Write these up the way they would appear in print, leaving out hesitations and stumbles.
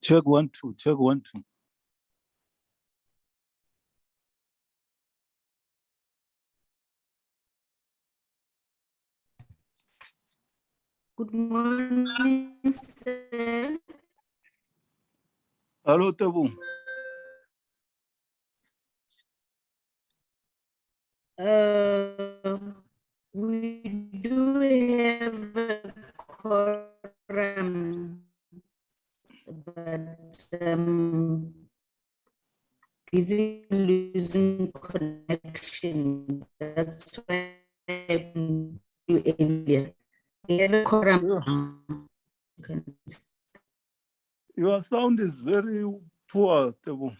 Check 1 2. Check 1 2. Good morning, sir. Hello, Tebu. We do have a quorum, but busy losing connection. That's why I didn't do earlier. We have a quorum. Your sound is very poor, Tebu.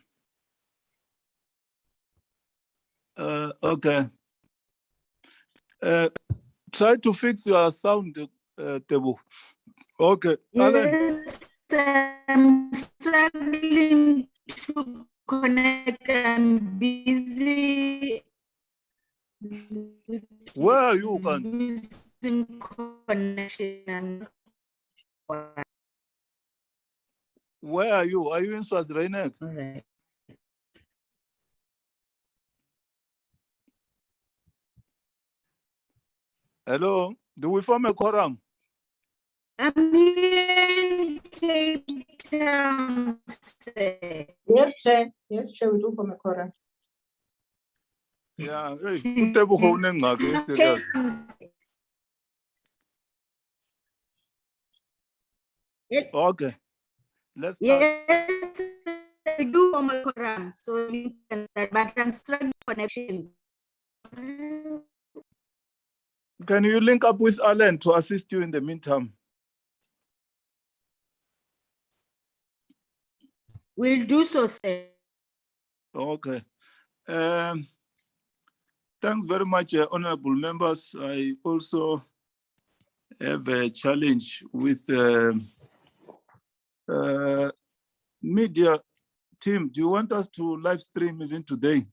Okay. Try to fix your sound, Tebu. Okay. Yes, I'm struggling to connect. I'm busy. Where are you, Ugan? Losing connection. Where are you? Are you in Swaziland? All right. Hello, do we form a quorum? I'm here in Cape Town. Yes, Chair. Yes, Chair, we do form a quorum. Yeah, hey, serious. Okay, let's start. Yes, I do form a quorum, so you can start, but I'm struggling connections. Can you link up with Alan to assist you in the meantime? We'll do so, sir. Okay. Thanks very much, honorable members. I also have a challenge with the media team. Do you want us to live stream even today?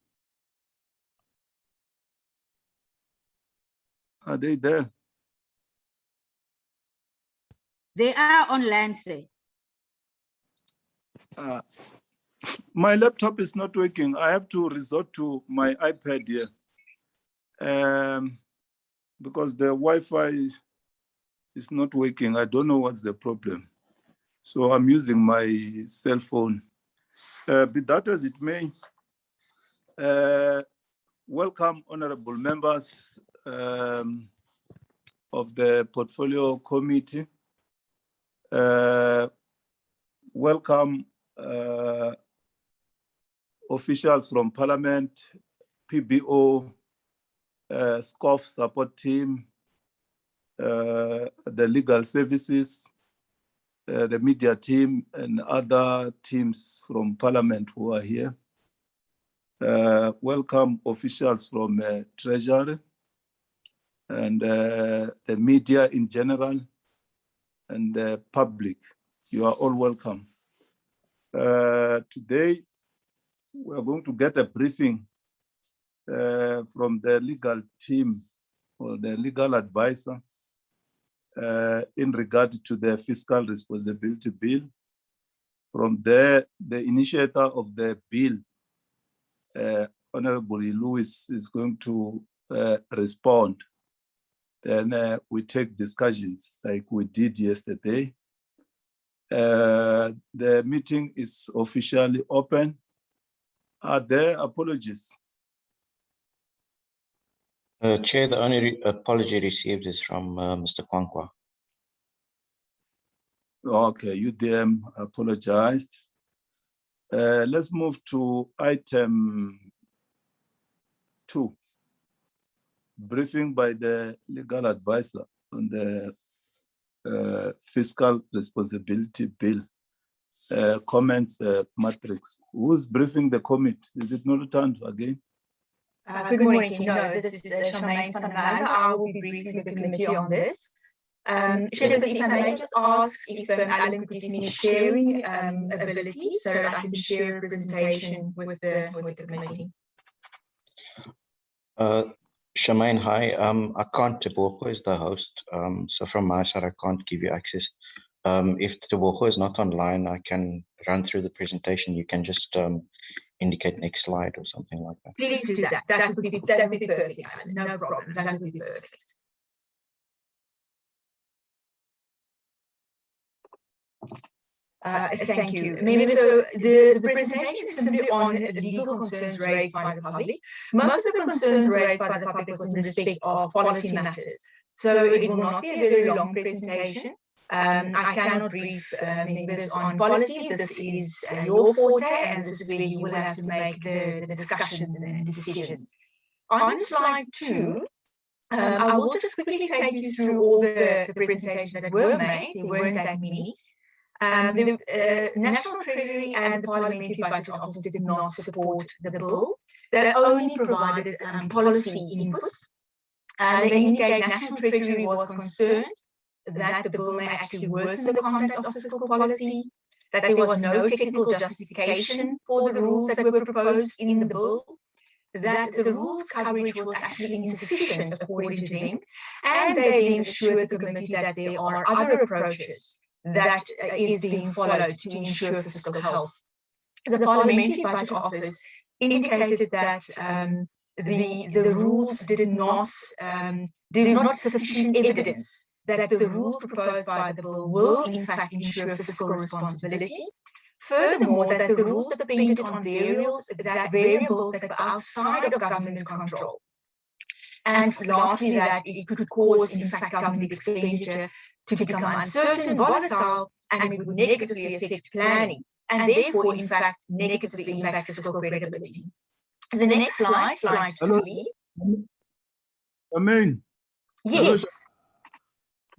Are they there? They are online, sir. My laptop is not working. I have to resort to my iPad here because the Wi-Fi is not working. I don't know what's the problem. So I'm using my cell phone. Be that as it may, welcome honorable members of the Portfolio Committee. Welcome officials from Parliament, PBO, SCOF support team, the legal services, the media team, and other teams from Parliament who are here. Welcome officials from Treasury and the media in general and the public. You are all welcome. Today, we are going to get a briefing from the legal team or the legal advisor in regard to the Fiscal Responsibility Bill. From there, the initiator of the bill, Honorable Lewis, is going to respond. Then we take discussions like we did yesterday. The meeting is officially open. Are there apologies? Chair, the only apology received is from Mr. Kwankwa. Okay, UDM apologized. Let's move to item 2, briefing by the legal advisor on the Fiscal Responsibility Bill. Comments matrix. Who's briefing the committee? Is it not returned again? Good morning, team. No, this is Charmaine van der Merwe. I will be briefing the committee on this. Chair, if I may just ask if Alan could give me sharing ability so that I can share a presentation with the committee. Charmaine, hi. I can't. Tebogo is the host, so from my side, I can't give you access. If Tebogo is not online, I can run through the presentation. You can just indicate next slide or something like that. Please do that. That would be perfect, Alan. No problem. That would be perfect. Thank you. So the presentation is simply on legal concerns raised by the public. Most of the concerns raised by the public was in respect of policy matters. So it will not be a very long presentation. I cannot brief members on policy. This is your forte, and this is where you will have to make the discussions and decisions. On slide 2, I will just quickly take you through all the presentations that were made. There weren't that many. The National Treasury and the Parliamentary Budget Office did not support the bill. They only provided policy inputs. They indicate National Treasury was concerned that the bill may actually worsen the conduct of fiscal policy, that there was no technical justification for the rules that were proposed in the bill, that the rules coverage was actually insufficient according to them, and they then assured the committee that there are other approaches that is being followed to ensure fiscal health. The Parliamentary Budget Office indicated that the rules did not, there's not sufficient evidence that the rules proposed by the bill will in fact ensure fiscal responsibility. Furthermore, that the rules depended on variables that were outside of government's control. And lastly, that it could cause, in fact, government expenditure to become uncertain, volatile, and it would negatively affect planning, and therefore, in fact, negatively impact fiscal credibility. The next slide, slide 3. Amen. Yes.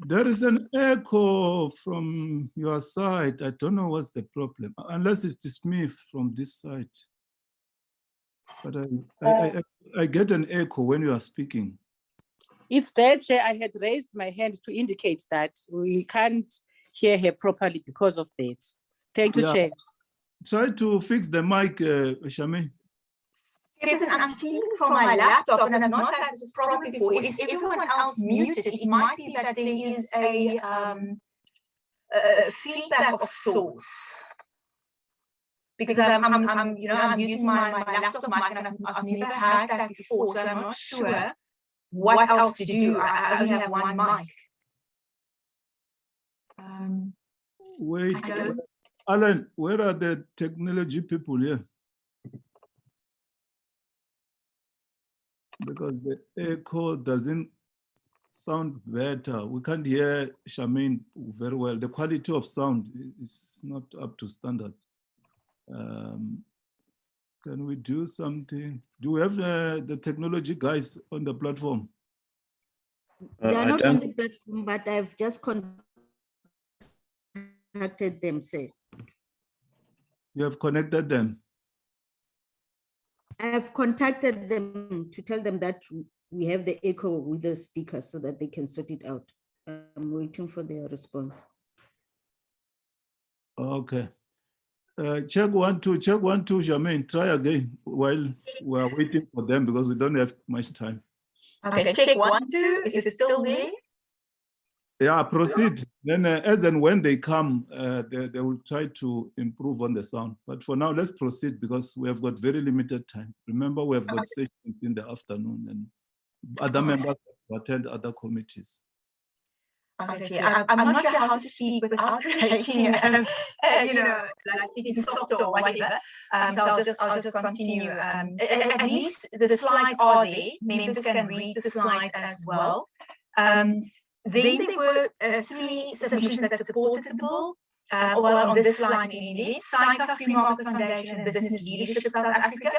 There is an echo from your side. I don't know what's the problem, unless it's just me from this side. But I get an echo when you are speaking. It's that, Chair. I had raised my hand to indicate that we can't hear her properly because of that. Thank you, Yeah. Chair. Try to fix the mic, Shami. Because I'm speaking from my laptop and I've not had this problem before. Is everyone else muted? It might be that there is a feedback of sorts. Because I'm using my laptop mic and I've never had that before, so I'm not sure what else to do. I only have one mic. Wait, Alan, where are the technology people here? Because the echo doesn't sound better. We can't hear Charmaine very well. The quality of sound is not up to standard. Can we do something? Do we have the technology guys on the platform? They are I not on don't- the platform, but I've just contacted them, sir. You have connected them? I've contacted them to tell them that we have the echo with the speaker so that they can sort it out. I'm waiting for their response. Okay. Check 1, 2, check 1, 2, Charmaine. Try again while we are waiting for them because we don't have much time. Okay, check 1, 2. Is it still there? Yeah, proceed. Then as and when they come, they will try to improve on the sound. But for now, let's proceed because we have got very limited time. Remember, we have got sessions in the afternoon and other members attend other committees. Okay, I'm not sure how to speak without creating, like speaking soft or whatever. So I'll just continue. At least the slides are there. Members can read the slides as well. Then there were 3 submissions that supported the bill. Well, on this slide anyway, SAICA Free Market Foundation and Business Leadership South Africa.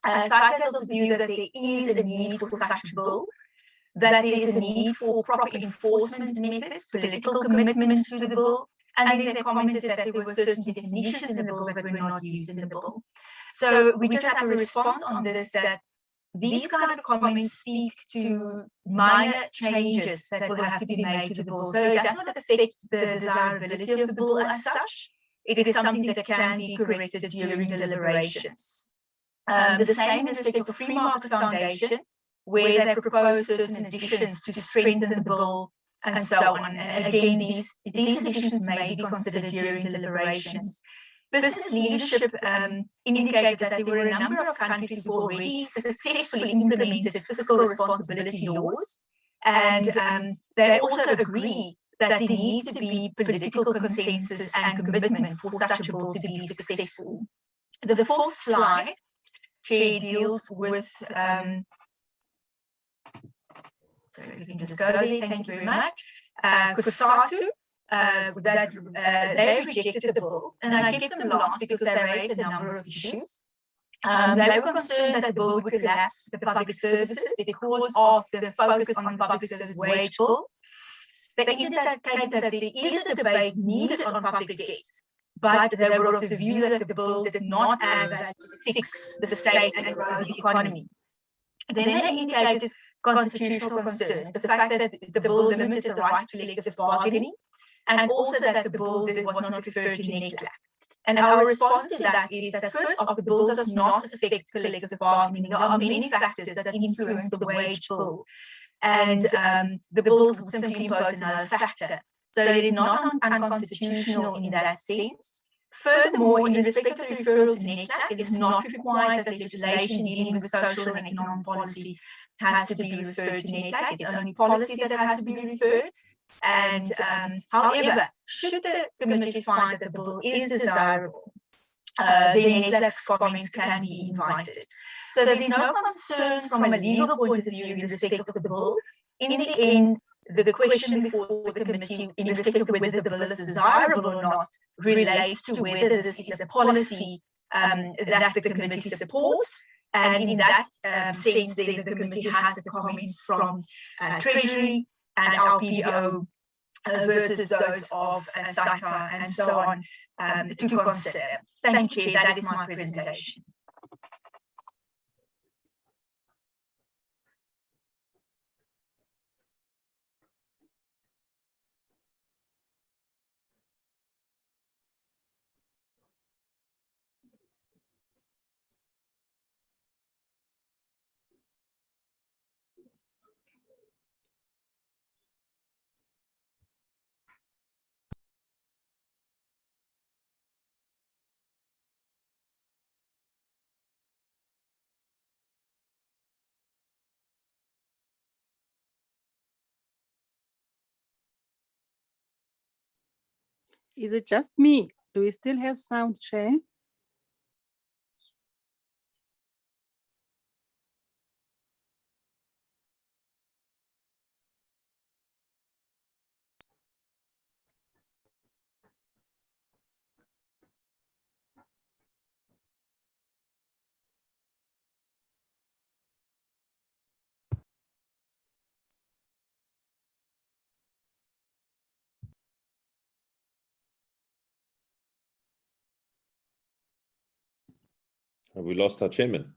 SAICA is of the view that there is a need for such a bill, that there is a need for proper enforcement methods, political commitment to the bill, and then they commented that there were certain definitions in the bill that were not used in the bill. So we just have a response on this that these kind of comments speak to minor changes that will have to be made to the bill. So it does not affect the desirability of the bill as such. It is something that can be corrected during deliberations. The same in respect of Free Market Foundation, where they propose certain additions to strengthen the bill and so on. And again, these additions may be considered during deliberations. Business leadership indicated that there were a number of countries who already successfully implemented fiscal responsibility laws, and they also agree that there needs to be political consensus and commitment for such a bill to be successful. The 4th slide, Chair, deals with sorry, we can just go there, thank you very much. COSATU, that they rejected the bill, and I kept them last because they raised a number of issues. They were concerned that the bill would collapse the public services because of the focus on the public service wage bill. They indicated that there is a debate needed on public debt, but they were of the view that the bill did not add value to fix the state and grow the economy. Then they indicated constitutional concerns, the fact that the bill limited the right to collective bargaining, and also that the bill was not referred to NECLAC. And our response to that is that first off, the bill does not affect collective bargaining. There are many factors that influence the wage bill, and the bill simply imposes another factor. So it is not unconstitutional in that sense. Furthermore, in respect of the referral to NETLAC, it is not required that legislation dealing with social and economic policy has to be referred to NETLAC. It's only policy that has to be referred. And however, should the committee find that the bill is desirable, then NETLAC's comments can be invited. So there's no concerns from a legal point of view in respect of the bill. In the end, the question before the committee in respect of whether the bill is desirable or not relates to whether this is a policy that the committee supports. And in that sense, then the committee has the comments from Treasury and our PBO versus those of SAICA and so on to consider. Thank you, Chair. That is my presentation. Is it just me? Do we still have sound, Chair? Have we lost our chairman?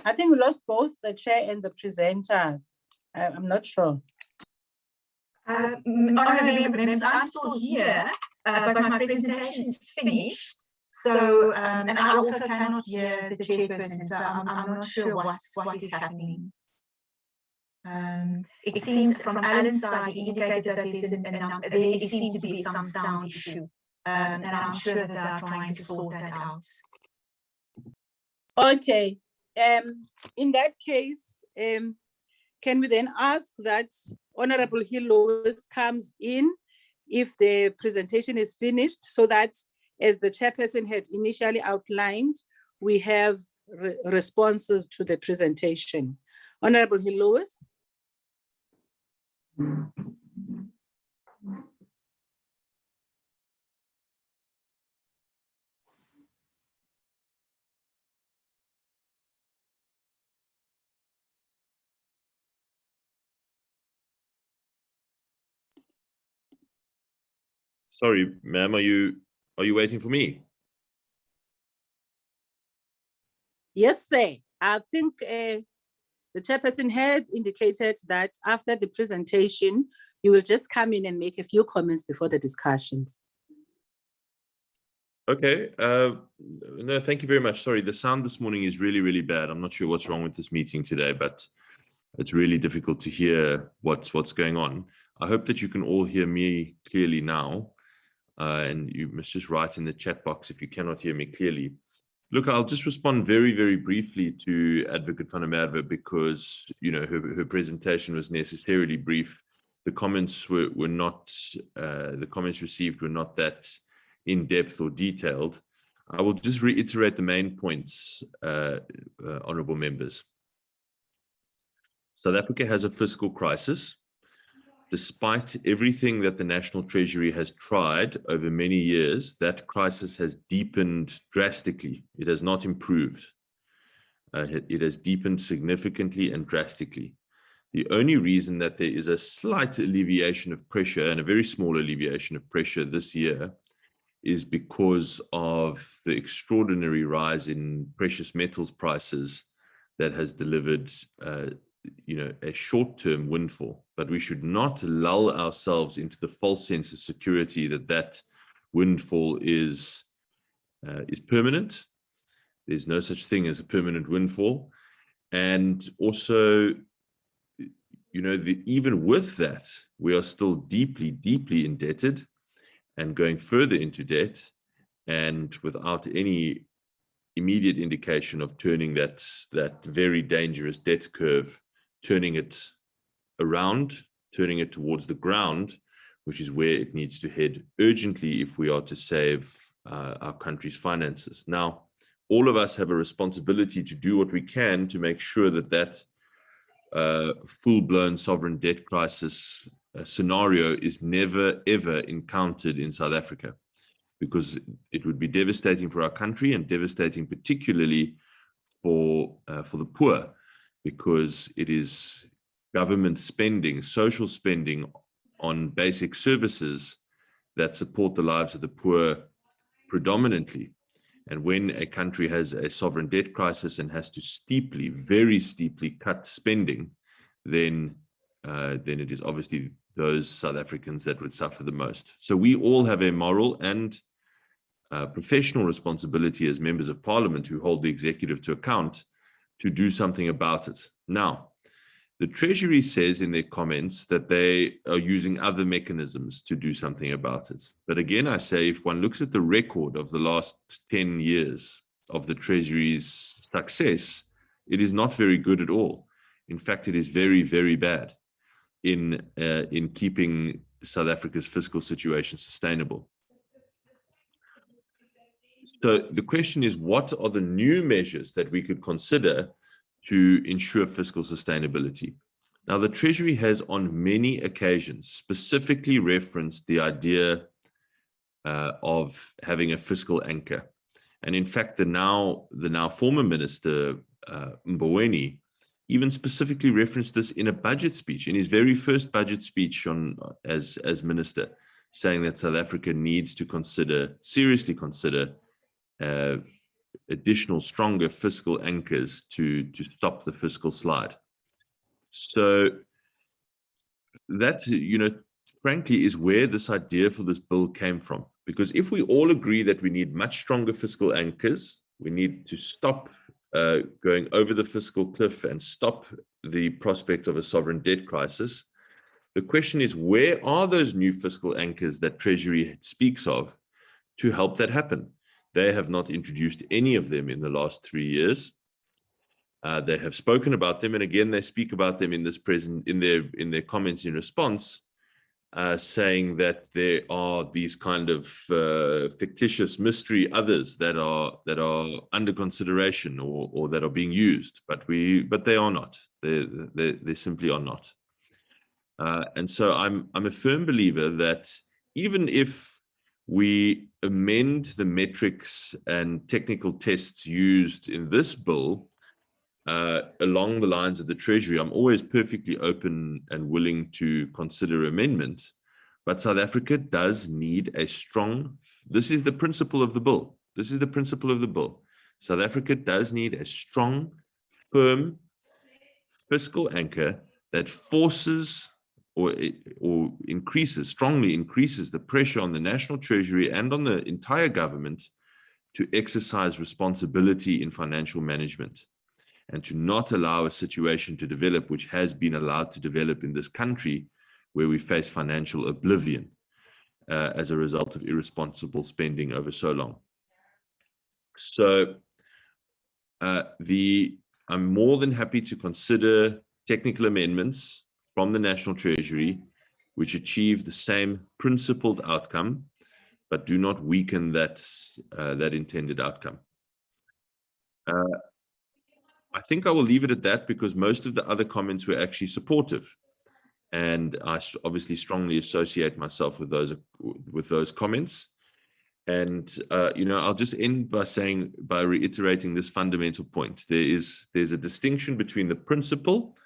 I think we lost both the chair and the presenter. I'm not sure. Honourable members, I'm still here, but my presentation is finished. So, and I also cannot hear the chairperson, so I'm not sure what is happening. It seems from Alan's side, he indicated that there seems to be some sound issue, and I'm sure that they are trying to sort that out. Okay. In that case, can we then ask that Honorable Hill-Lewis comes in if the presentation is finished, so that, as the chairperson had initially outlined, we have responses to the presentation. Honorable Hill-Lewis. Sorry, ma'am, are you waiting for me? Yes, sir. I think the chairperson had indicated that after the presentation, you will just come in and make a few comments before the discussions. Okay. No, thank you very much. Sorry, the sound this morning is really, really bad. I'm not sure what's wrong with this meeting today, but it's really difficult to hear what's going on. I hope that you can all hear me clearly now. And you must just write in the chat box if you cannot hear me clearly. Look, I'll just respond very, very briefly to Advocate van der Merwe because, you know, her presentation was necessarily brief. The comments were not, the comments received were not that in-depth or detailed. I will just reiterate the main points, honourable members. South Africa has a fiscal crisis. Despite everything that the National Treasury has tried over many years, that crisis has deepened drastically. It has not improved. It has deepened significantly and drastically. The only reason that there is a slight alleviation of pressure, and a very small alleviation of pressure this year, is because of the extraordinary rise in precious metals prices that has delivered you know, a short-term windfall, but we should not lull ourselves into the false sense of security that windfall is permanent. There's no such thing as a permanent windfall. And also, even with that, we are still deeply, deeply indebted and going further into debt, and without any immediate indication of turning that very dangerous debt curve, turning it around, turning it towards the ground, which is where it needs to head urgently if we are to save our country's finances. Now, all of us have a responsibility to do what we can to make sure that full-blown sovereign debt crisis scenario is never, ever encountered in South Africa, because it would be devastating for our country and devastating particularly for the poor, because it is government spending, social spending on basic services that support the lives of the poor predominantly. And when a country has a sovereign debt crisis and has to steeply, very steeply cut spending, then it is obviously those South Africans that would suffer the most. So we all have a moral and professional responsibility as members of parliament who hold the executive to account to do something about it. Now, the Treasury says in their comments that they are using other mechanisms to do something about it. But again, I say, if one looks at the record of the last 10 years of the Treasury's success, it is not very good at all. In fact, it is very, very bad in keeping South Africa's fiscal situation sustainable. So the question is, what are the new measures that we could consider to ensure fiscal sustainability? Now, the Treasury has on many occasions specifically referenced the idea of having a fiscal anchor. And in fact, the now former minister, Mboweni, even specifically referenced this in a budget speech, in his very first budget speech as minister, saying that South Africa needs to seriously consider additional stronger fiscal anchors to stop the fiscal slide. So that's, frankly, is where this idea for this bill came from. Because if we all agree that we need much stronger fiscal anchors, we need to stop going over the fiscal cliff and stop the prospect of a sovereign debt crisis. The question is, where are those new fiscal anchors that Treasury speaks of to help that happen? They have not introduced any of them in the last 3 years. They have spoken about them, and again, they speak about them in their comments in response, saying that there are these kind of fictitious mystery others that are under consideration or that are being used, but they are not. They simply are not. And so I'm a firm believer that even if we amend the metrics and technical tests used in this bill along the lines of the Treasury, I'm always perfectly open and willing to consider amendment. But South Africa does need a strong, this is the principle of the bill. This is the principle of the bill. South Africa does need a strong, firm fiscal anchor that forces or strongly increases the pressure on the National Treasury and on the entire government to exercise responsibility in financial management and to not allow a situation to develop which has been allowed to develop in this country, where we face financial oblivion as a result of irresponsible spending over so long. So I'm more than happy to consider technical amendments from the National Treasury which achieve the same principled outcome, but do not weaken that intended outcome. I think I will leave it at that, because most of the other comments were actually supportive. And I obviously strongly associate myself with those comments. And I'll just end by reiterating this fundamental point. There's a distinction between the principle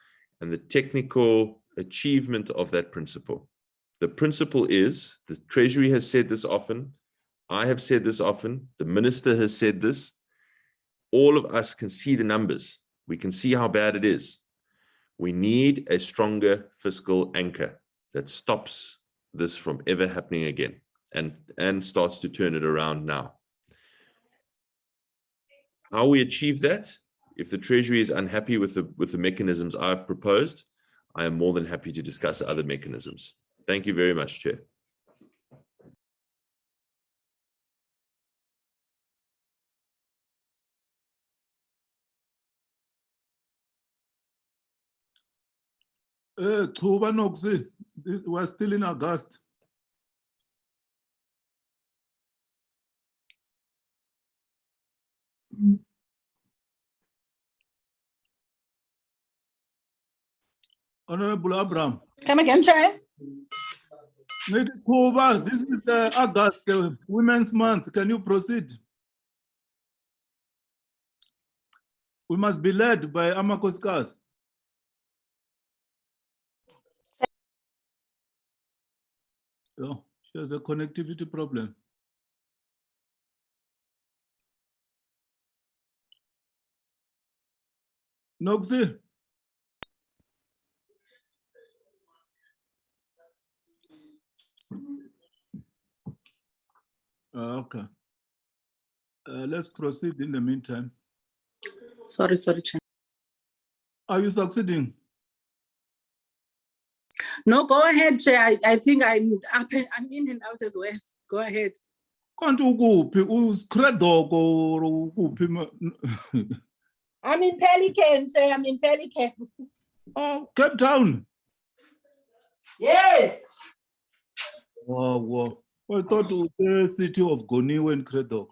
and the technical achievement of that principle. The principle is, the Treasury has said this often, I have said this often, the minister has said this. All of us can see the numbers. We can see how bad it is. We need a stronger fiscal anchor that stops this from ever happening again and starts to turn it around now. How we achieve that, if the Treasury is unhappy with the mechanisms I've proposed, I am more than happy to discuss other mechanisms. Thank you very much, Chair. Thuba Noxi, we're still in August. Honorable Abraham. Come again, Chair. Thuba, this is August, Women's Month. Can you proceed? We must be led by Amakoskas. Oh, she has a connectivity problem. Noxi. Okay. Let's proceed in the meantime. Sorry, Chair. Are you succeeding? No, go ahead, Chair. I think I'm up and I'm in and out as well. Go ahead. Can't you go? I'm in Pelican, Chair. I'm in Pelican. Oh, Cape Town. Yes. Wow. I thought it was the city of Goniwe and Kredok.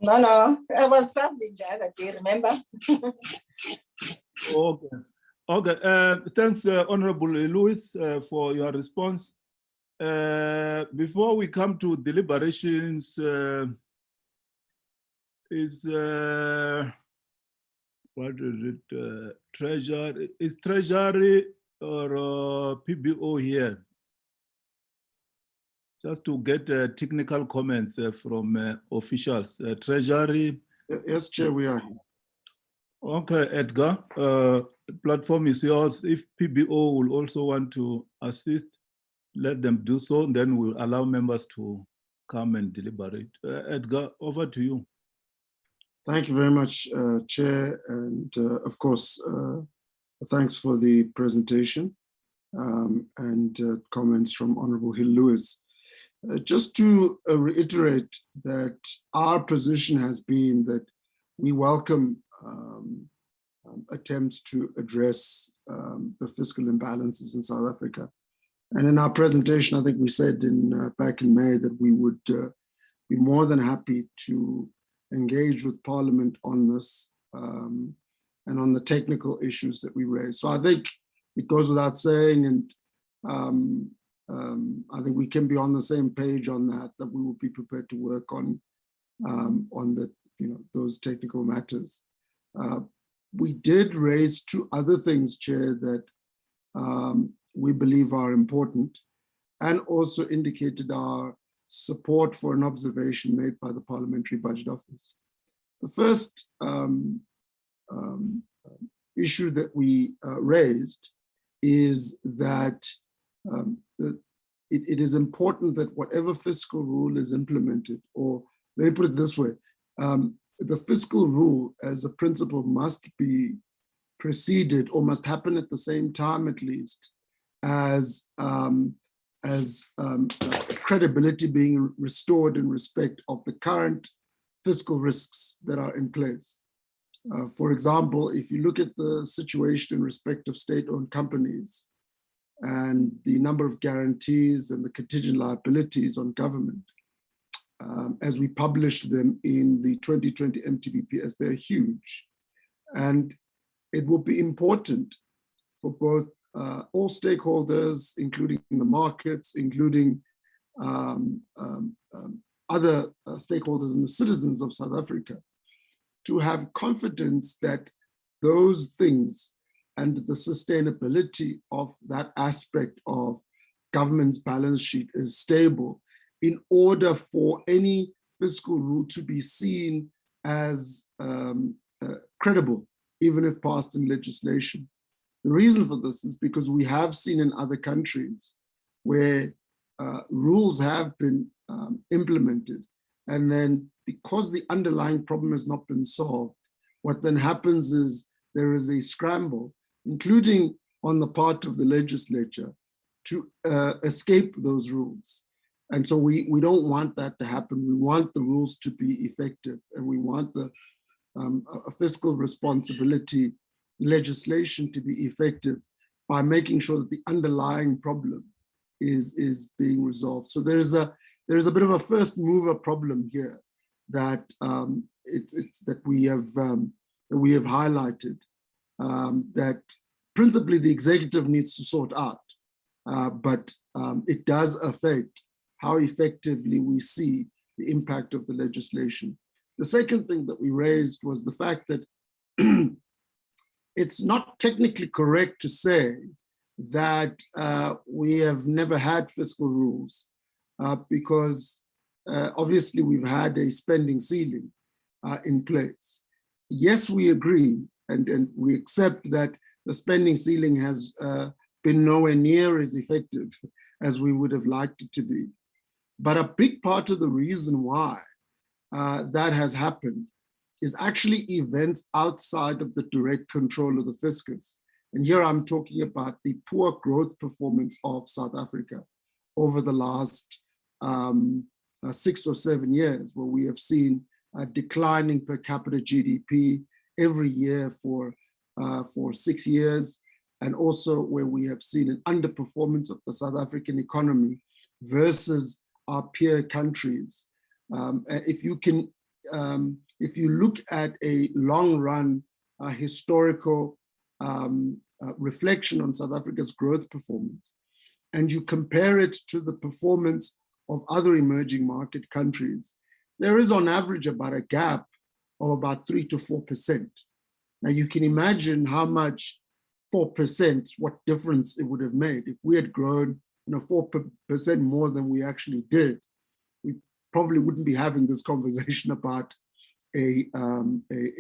No. I was traveling the other day, remember? Okay. Thanks, Honorable Lewis, for your response. Before we come to deliberations, what is it? Treasury? Is Treasury or PBO here? Just to get technical comments from officials. Treasury. Yes, Chair, we are. Okay, Edgar, platform is yours. If PBO will also want to assist, let them do so, and then we'll allow members to come and deliberate. Edgar, over to you. Thank you very much, Chair, and of course, thanks for the presentation and comments from Honorable Hill Lewis. Just to reiterate that our position has been that we welcome attempts to address the fiscal imbalances in South Africa. And in our presentation, I think we said back in May that we would be more than happy to engage with Parliament on this and on the technical issues that we raised. So I think it goes without saying, and I think we can be on the same page on that we will be prepared to work on the, those technical matters. We did raise two other things, Chair, that we believe are important, and also indicated our support for an observation made by the Parliamentary Budget Office. The first issue that we raised is that it is important that whatever fiscal rule is implemented, or let me put it this way, the fiscal rule as a principle must be preceded, or must happen at the same time at least, as credibility being restored in respect of the current fiscal risks that are in place. For example, if you look at the situation in respect of state-owned companies and the number of guarantees and the contingent liabilities on government, as we published them in the 2020 MTBPS, they're huge. And it will be important for both all stakeholders, including the markets, including other stakeholders and the citizens of South Africa, to have confidence that those things and the sustainability of that aspect of government's balance sheet is stable, in order for any fiscal rule to be seen as credible, even if passed in legislation. The reason for this is because we have seen in other countries where rules have been implemented, and then because the underlying problem has not been solved, what then happens is there is a scramble, including on the part of the legislature, to escape those rules. And so we don't want that to happen. We want the rules to be effective, and we want the a fiscal responsibility legislation to be effective by making sure that the underlying problem is being resolved. So there is a bit of a first mover problem here that that we have highlighted, that principally the executive needs to sort out, but it does affect how effectively we see the impact of the legislation. The second thing that we raised was the fact that it's not technically correct to say that we have never had fiscal rules, because obviously we've had a spending ceiling in place. Yes, we agree, and we accept that the spending ceiling has been nowhere near as effective as we would have liked it to be. But a big part of the reason why that has happened is actually events outside of the direct control of the fiscus. And here I'm talking about the poor growth performance of South Africa over the last 6 or 7 years, where we have seen a declining per capita GDP every year for 6 years, and also where we have seen an underperformance of the South African economy versus our peer countries. If you look at a long run historical reflection on South Africa's growth performance, and you compare it to the performance of other emerging market countries, there is on average about a gap of about 3 to 4%. Now you can imagine how much 4%, what difference it would have made if we had grown 4% more than we actually did. We probably wouldn't be having this conversation about a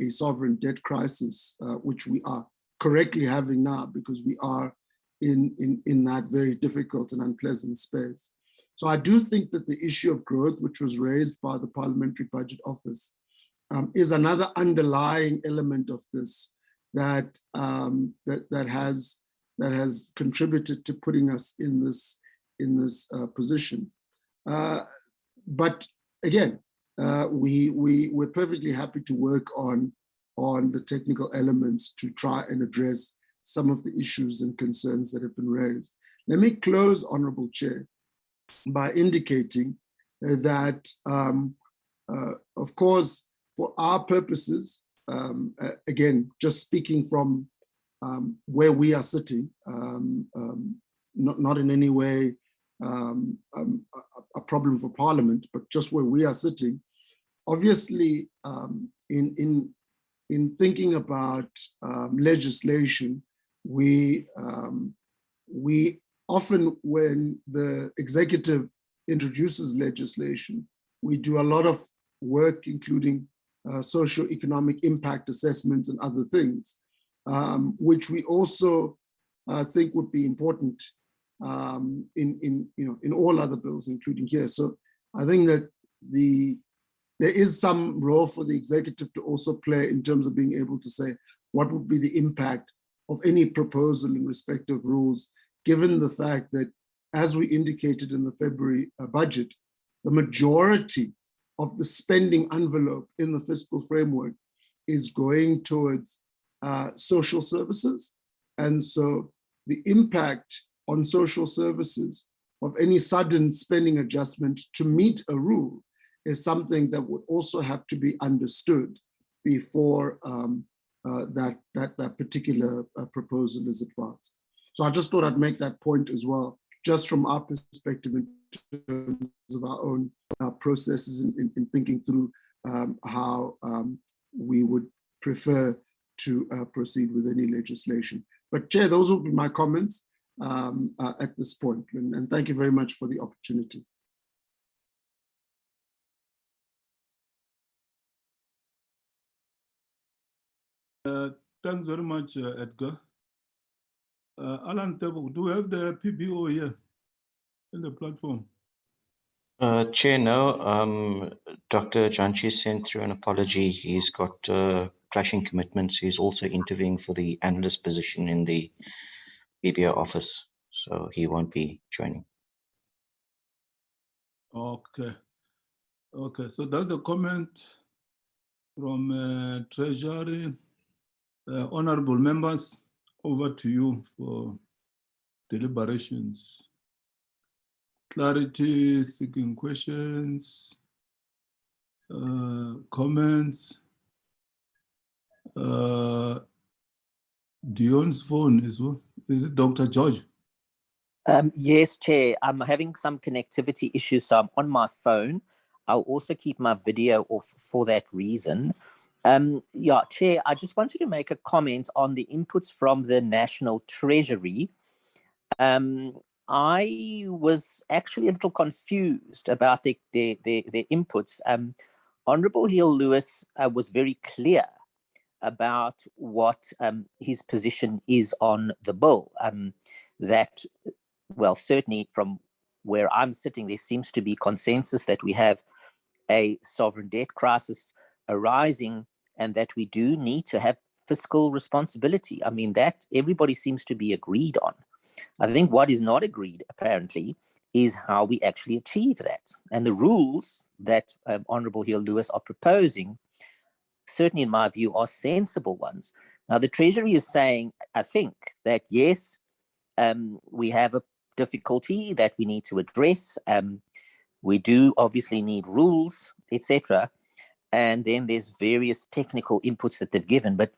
sovereign debt crisis, which we are correctly having now, because we are in that very difficult and unpleasant space. So I do think that the issue of growth, which was raised by the Parliamentary Budget Office, is another underlying element of this that has contributed to putting us in this position. But again, we're perfectly happy to work on the technical elements to try and address some of the issues and concerns that have been raised. Let me close, Honorable Chair, by indicating that, of course, for our purposes, again, just speaking from where we are sitting, not in any way a problem for Parliament, but just where we are sitting, obviously, in thinking about legislation, we often, when the executive introduces legislation, we do a lot of work, including socio-economic impact assessments and other things, which we also think would be important in all other bills, including here. So I think that there is some role for the executive to also play in terms of being able to say what would be the impact of any proposal in respect of rules, given the fact that, as we indicated in the February budget, the majority of the spending envelope in the fiscal framework is going towards social services. And so the impact on social services of any sudden spending adjustment to meet a rule is something that would also have to be understood before that particular proposal is advanced. So I just thought I'd make that point as well, just from our perspective in terms of our own processes in thinking through how we would prefer to proceed with any legislation. But Chair, those will be my comments at this point, and thank you very much for the opportunity. Thanks very much, Edgar. Alan Tebo, do we have the PBO here in the platform? Chair, no. Dr. Janchi sent through an apology. He's got clashing commitments. He's also interviewing for the analyst position in the BBO office, so he won't be joining. Okay. Okay, so that's the comment from Treasury. Honorable members, over to you for deliberations. Clarity, seeking questions, comments. Dion's phone is it Dr. George? Yes, Chair. I'm having some connectivity issues, so I'm on my phone. I'll also keep my video off for that reason. Yeah, Chair, I just wanted to make a comment on the inputs from the National Treasury. I was actually a little confused about the inputs. Honourable Hill-Lewis was very clear about what his position is on the bill. That, well, certainly from where I'm sitting, there seems to be consensus that we have a sovereign debt crisis arising and that we do need to have fiscal responsibility. I mean, that everybody seems to be agreed on. I think what is not agreed, apparently, is how we actually achieve that. And the rules that Honourable Hill-Lewis are proposing, certainly in my view, are sensible ones. Now, the Treasury is saying, I think, that yes, we have a difficulty that we need to address. We do obviously need rules, etc. And then there's various technical inputs that they've given. But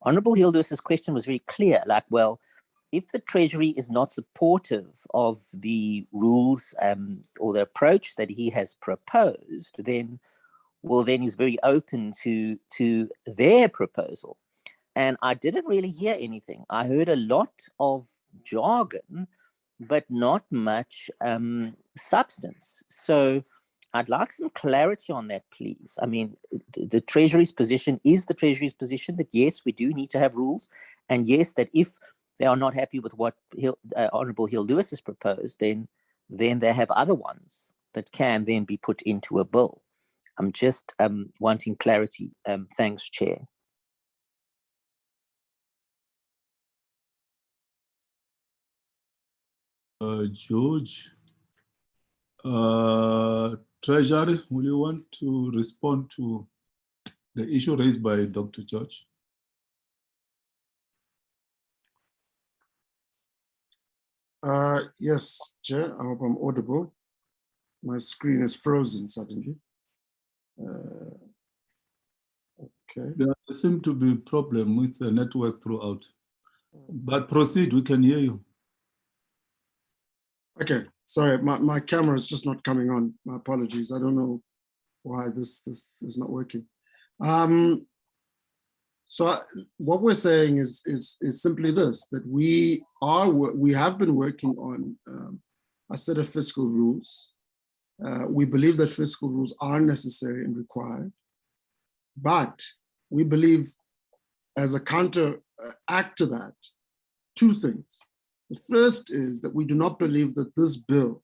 Honourable Hill-Lewis's question was very clear, like, well, if the Treasury is not supportive of the rules or the approach that he has proposed, then, well, then he's very open to their proposal. And I didn't really hear anything. I heard a lot of jargon, but not much substance. So I'd like some clarity on that, please. I mean, the Treasury's position is the Treasury's position that, yes, we do need to have rules. And yes, that if they are not happy with what Honourable Hill-Lewis has proposed, then they have other ones that can then be put into a bill. I'm just wanting clarity. Thanks, Chair. George, Treasury, will you want to respond to the issue raised by Dr. George? Yes, Chair, I hope I'm audible. My screen is frozen suddenly. Okay. There seems to be a problem with the network throughout. But proceed, we can hear you. Okay, sorry, my camera is just not coming on. My apologies. I don't know why this is not working. So what we're saying is simply this, that we have been working on a set of fiscal rules. We believe that fiscal rules are necessary and required, but we believe, as a counter act to that, two things. The first is that we do not believe that this bill,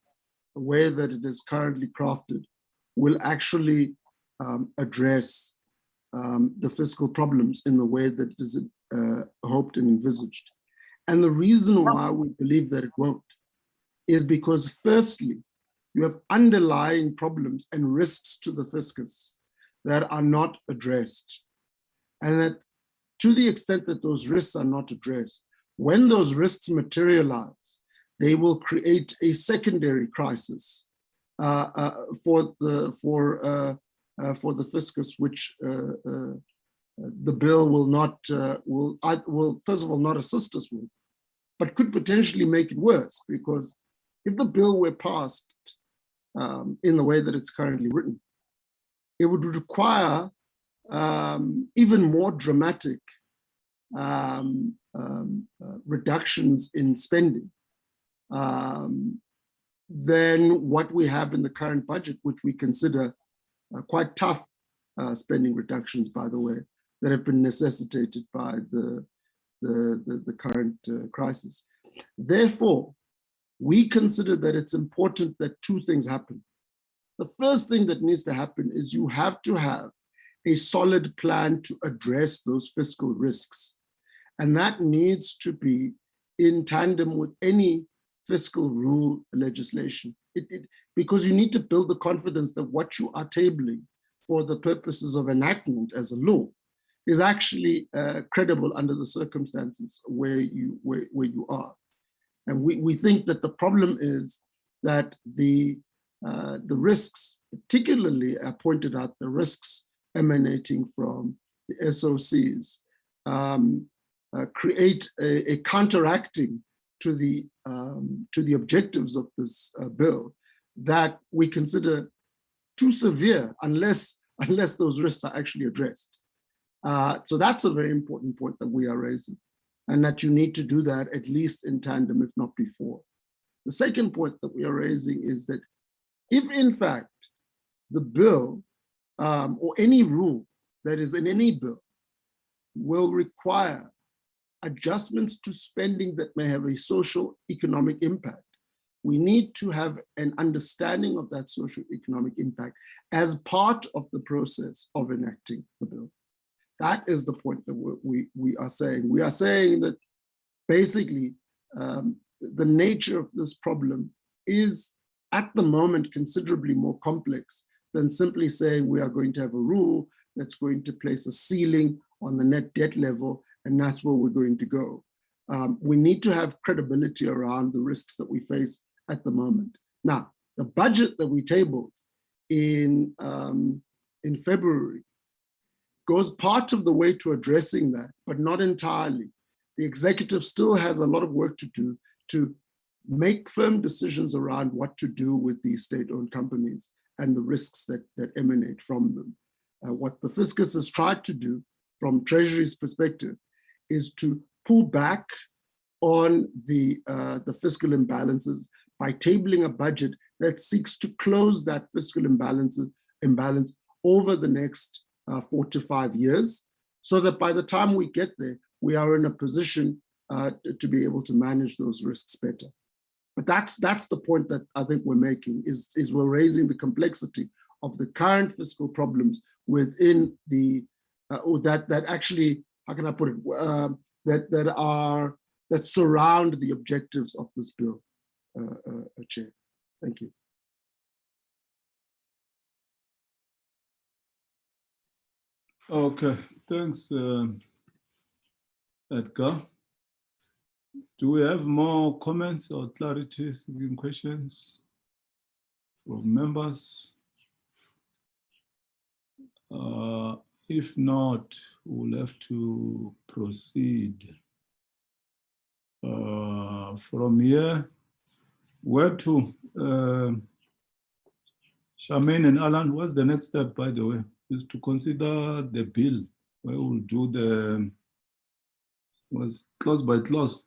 the way that it is currently crafted, will actually address the fiscal problems in the way that is hoped and envisaged. And the reason why we believe that it won't is because, firstly, you have underlying problems and risks to the fiscus that are not addressed. And that, to the extent that those risks are not addressed, when those risks materialize, they will create a secondary crisis for the fiscus, which the bill will first of all not assist us with, but could potentially make it worse, because if the bill were passed in the way that it's currently written, it would require even more dramatic reductions in spending than what we have in the current budget, which we consider quite tough spending reductions, by the way, that have been necessitated by the current crisis. Therefore, we consider that it's important that two things happen. the first thing that needs to happen is you have to have a solid plan to address those fiscal risks. And that needs to be in tandem with any fiscal rule legislation. Because you need to build the confidence that what you are tabling for the purposes of enactment as a law is actually credible under the circumstances where you are. And we think that the problem is that the risks, particularly I pointed out the risks emanating from the SOCs, create a counteracting to the objectives of this bill that we consider too severe unless those risks are actually addressed. So that's a very important point that we are raising, and that you need to do that at least in tandem, if not before. The second point that we are raising is that if in fact the bill or any rule that is in any bill will require adjustments to spending that may have a social economic impact, we need to have an understanding of that social economic impact as part of the process of enacting the bill. That is the point that we are saying. We are saying that basically the nature of this problem is at the moment considerably more complex than simply saying we are going to have a rule that's going to place a ceiling on the net debt level and that's where we're going to go. We need to have credibility around the risks that we face at the moment. Now, the budget that we tabled in February goes part of the way to addressing that, but not entirely. The executive still has a lot of work to do to make firm decisions around what to do with these state-owned companies and the risks that emanate from them. What the fiscus has tried to do from Treasury's perspective is to pull back on the fiscal imbalances by tabling a budget that seeks to close that fiscal imbalance over the next 4 to 5 years, so that by the time we get there, we are in a position to be able to manage those risks better. But that's the point that I think we're making, is we're raising the complexity of the current fiscal problems within the, or that actually, how can I put it, that surround the objectives of this bill, Chair. Thank you. Okay, thanks, Edgar. Do we have more comments or clarities, questions from members? If not, we'll have to proceed. From here, where to? Charmaine and Alan, what's the next step, by the way? Is to consider the bill, where we'll do the, was clause by clause.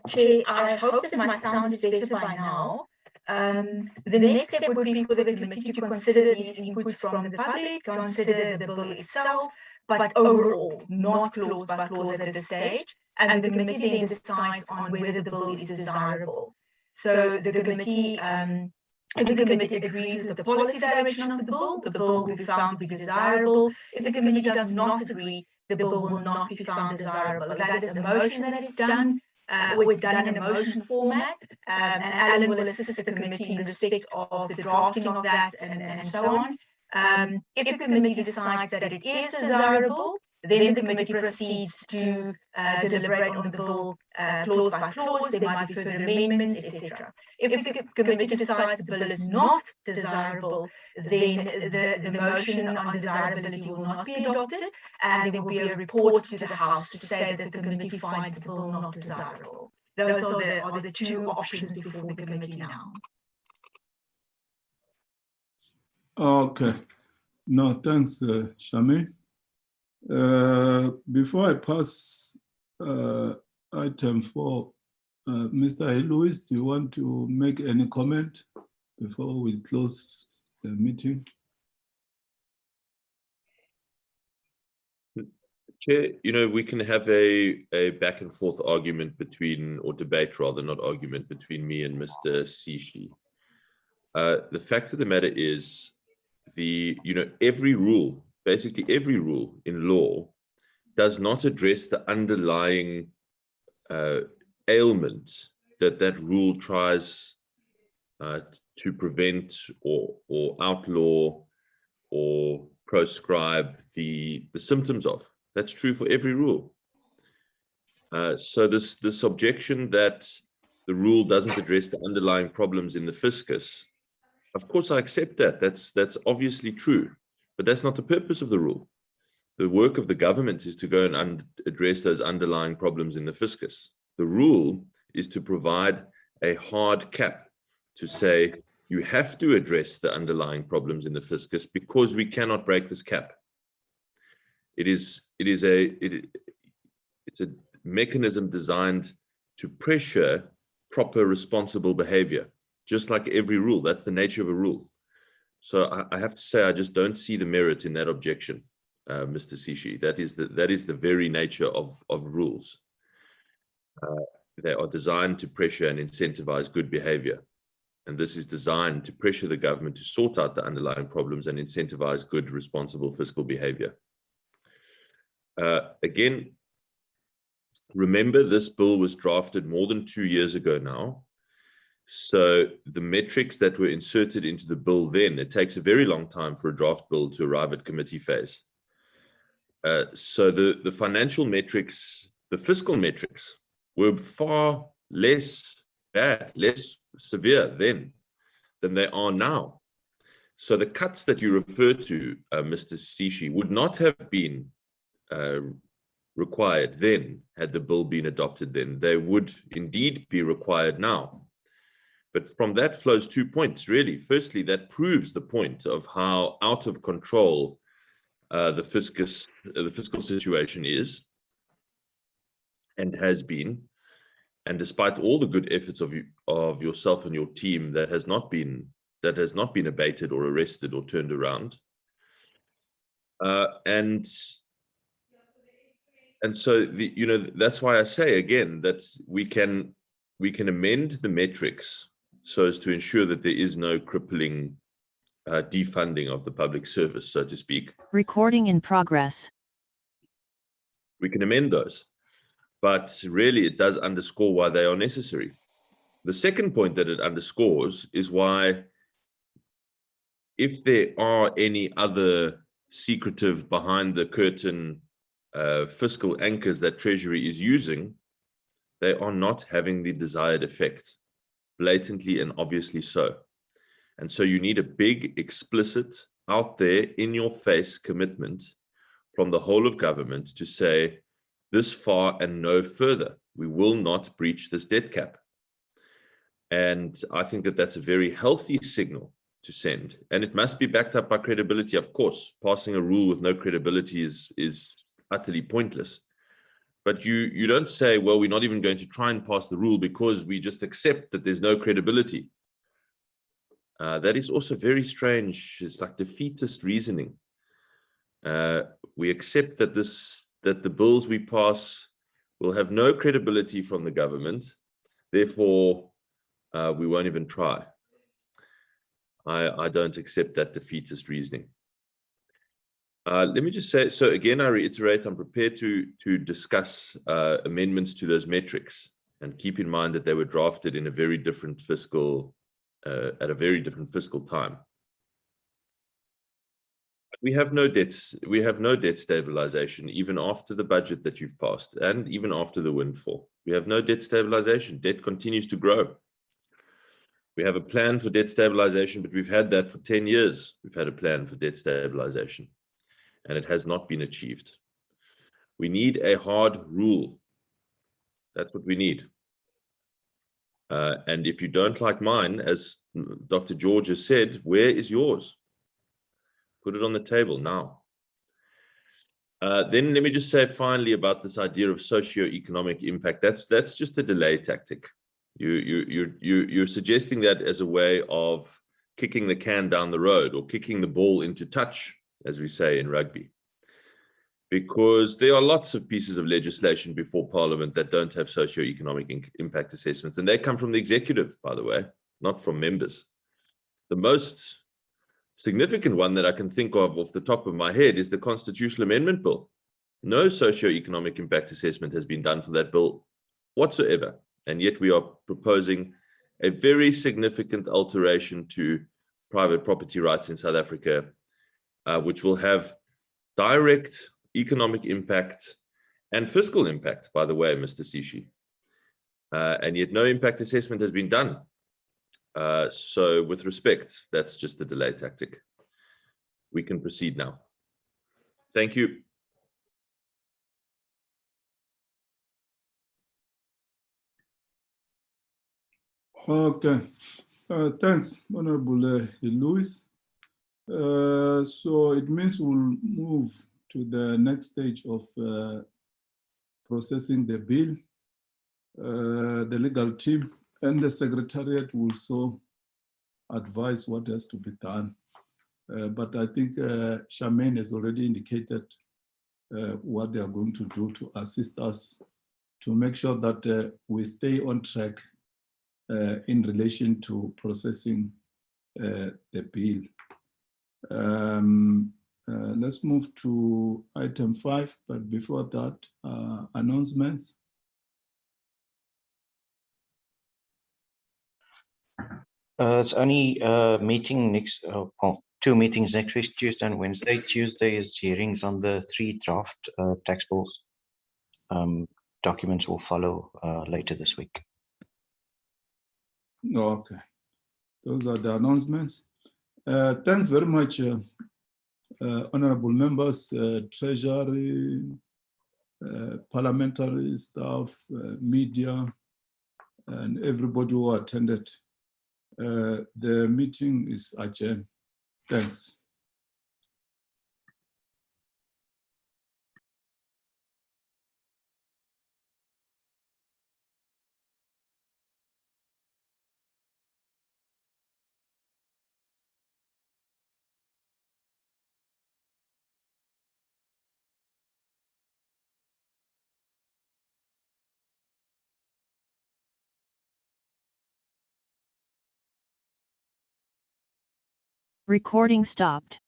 Chair, I hope that my sound is better by now. The next step would be for the committee to consider these inputs from the public, consider the bill itself, but overall, not clause by clause at this stage. And the committee then decides on whether the bill is desirable. So the committee, if the committee agrees with the policy direction of the bill will be found to be desirable. If the committee does not agree, the bill will not be found desirable. That is a motion that is done. It's done in a motion format, and Alan will assist the committee in respect of the drafting of that and so on. If the committee decides that it is desirable, then the committee proceeds to deliberate on the bill clause by clause. There might be further amendments, etc. If the committee decides the bill is not desirable, then the motion on desirability will not be adopted, and there will be a report to the House to say that the committee finds the bill not desirable. Those are the two options before the committee now. Okay. No, thanks, Shami. Before I pass item 4, Mr. Louis, do you want to make any comment before we close the meeting? Chair, we can have a back and forth argument between, or debate rather, not argument, between me and Mr. Sishi. The fact of the matter is, every rule, basically every rule in law, does not address the underlying ailment that rule tries to prevent or outlaw or proscribe the symptoms of. That's true for every rule. So this objection that the rule doesn't address the underlying problems in the fiscus, of course I accept that. That's obviously true, but that's not the purpose of the rule. The work of the government is to go and address those underlying problems in the fiscus. The rule is to provide a hard cap to say you have to address the underlying problems in the fiscus because we cannot break this cap. It's a mechanism designed to pressure proper responsible behavior, just like every rule. That's the nature of a rule. So I have to say, I just don't see the merit in that objection, Mr. Sishi. That is the very nature of rules. They are designed to pressure and incentivize good behavior. And this is designed to pressure the government to sort out the underlying problems and incentivize good, responsible fiscal behavior. Again, remember, this bill was drafted more than 2 years ago now. So the metrics that were inserted into the bill then, it takes a very long time for a draft bill to arrive at committee phase. So the financial metrics, the fiscal metrics, were far less bad, less severe then than they are now. So the cuts that you refer to, Mr. Sishi, would not have been required then had the bill been adopted then. They would indeed be required now. But from that flows 2 points, really. Firstly, that proves the point of how out of control the fiscal situation is and has been. And despite all the good efforts of yourself and your team, that has not been abated or arrested or turned around. And so that's why I say again that we can amend the metrics so as to ensure that there is no crippling defunding of the public service, so to speak. Recording in progress. We can amend those, but really it does underscore why they are necessary. The second point that it underscores is why, if there are any other secretive behind the curtain fiscal anchors that Treasury is using, they are not having the desired effect, blatantly and obviously so. And so you need a big, explicit, out there, in your face commitment from the whole of government to say, this far and no further. We will not breach this debt cap. And I think that that's a very healthy signal to send. And it must be backed up by credibility, of course. Passing a rule with no credibility is utterly pointless. But you don't say, well, we're not even going to try and pass the rule because we just accept that there's no credibility. That is also very strange. It's like defeatist reasoning. We accept that the bills we pass will have no credibility from the government. Therefore, we won't even try. I don't accept that defeatist reasoning. Let me just say, so again, I reiterate, I'm prepared to discuss amendments to those metrics, and keep in mind that they were drafted in a very different fiscal, at a very different fiscal time. We have no debts. We have no debt stabilization, even after the budget that you've passed, and even after the windfall. We have no debt stabilization. Debt continues to grow. We have a plan for debt stabilization, but we've had that for 10 years. We've had a plan for debt stabilization, and it has not been achieved. We need a hard rule. That's what we need. And if you don't like mine, as Dr. George has said, where is yours? Put it on the table now. Then let me just say finally about this idea of socio-economic impact. That's just a delay tactic. You're suggesting that as a way of kicking the can down the road, or kicking the ball into touch, as we say in rugby. because there are lots of pieces of legislation before Parliament that don't have socioeconomic impact assessments, and they come from the executive, by the way, not from members. The most significant one that I can think of off the top of my head is the Constitutional Amendment Bill. No socioeconomic impact assessment has been done for that bill whatsoever, and yet we are proposing a very significant alteration to private property rights in South Africa, which will have direct economic impact and fiscal impact, by the way, Mr. Sishi. And yet no impact assessment has been done. So with respect, that's just a delay tactic. We can proceed now. Thank you. Okay, thanks, Honorable Louis. So it means we'll move to the next stage of processing the bill. The legal team and the secretariat will so advise what has to be done. But I think Charmaine has already indicated what they are going to do to assist us to make sure that we stay on track in relation to processing the bill. Let's move to item 5, but before that, announcements. It's only meeting next, well, 2 meetings next week, Tuesday and Wednesday. Tuesday is hearings on the 3 draft tax bills. Documents will follow later this week. Okay, those are the announcements. Thanks very much, honorable members, treasury, parliamentary staff, media, and everybody who attended. The meeting is adjourned. Thanks. Recording stopped.